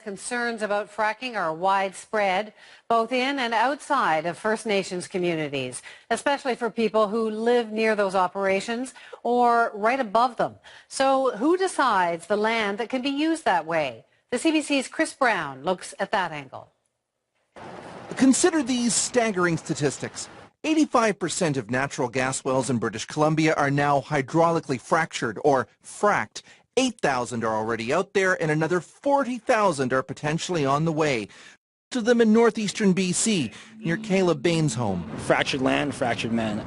Concerns about fracking are widespread, both in and outside of First Nations communities, especially for people who live near those operations or right above them. So who decides the land that can be used that way? The CBC's Chris Brown looks at that angle. Consider these staggering statistics. 85% of natural gas wells in British Columbia are now hydraulically fractured or fracked. 8,000 are already out there and another 40,000 are potentially on the way. Most of them in northeastern BC, near Caleb Bain's home. Fractured land, fractured man.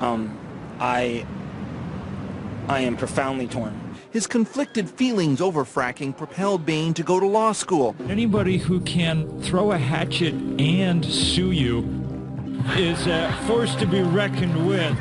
I am profoundly torn. His conflicted feelings over fracking propelled Bain to go to law school. Anybody who can throw a hatchet and sue you is a force to be reckoned with.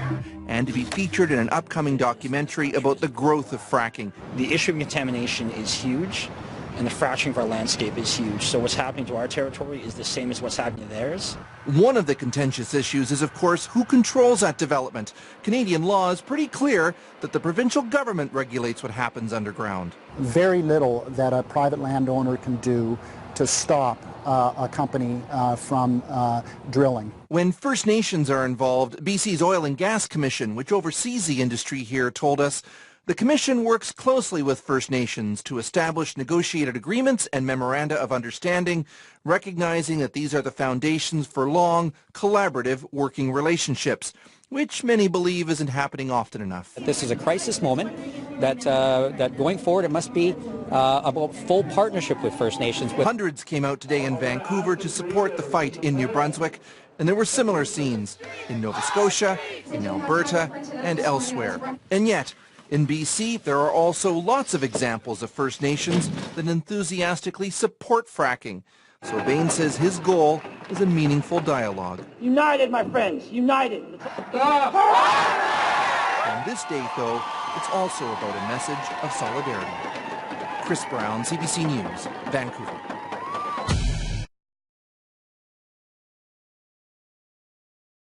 And to be featured in an upcoming documentary about the growth of fracking. The issue of contamination is huge, and the fracturing of our landscape is huge. So what's happening to our territory is the same as what's happening to theirs. One of the contentious issues is, of course, who controls that development. Canadian law is pretty clear that the provincial government regulates what happens underground. Very little that a private landowner can do to stop a company from drilling. When First Nations are involved, BC's Oil and Gas Commission, which oversees the industry here, told us the Commission works closely with First Nations to establish negotiated agreements and memoranda of understanding, recognizing that these are the foundations for long, collaborative working relationships, which many believe isn't happening often enough. This is a crisis moment that going forward it must be about full partnership with First Nations. Hundreds came out today in Vancouver to support the fight in New Brunswick, and there were similar scenes in Nova Scotia, in Alberta, and elsewhere. And yet, in BC, there are also lots of examples of First Nations that enthusiastically support fracking. So Bain says his goal is a meaningful dialogue. United, my friends, united. On this day, though, it's also about a message of solidarity. Chris Brown, CBC News, Vancouver.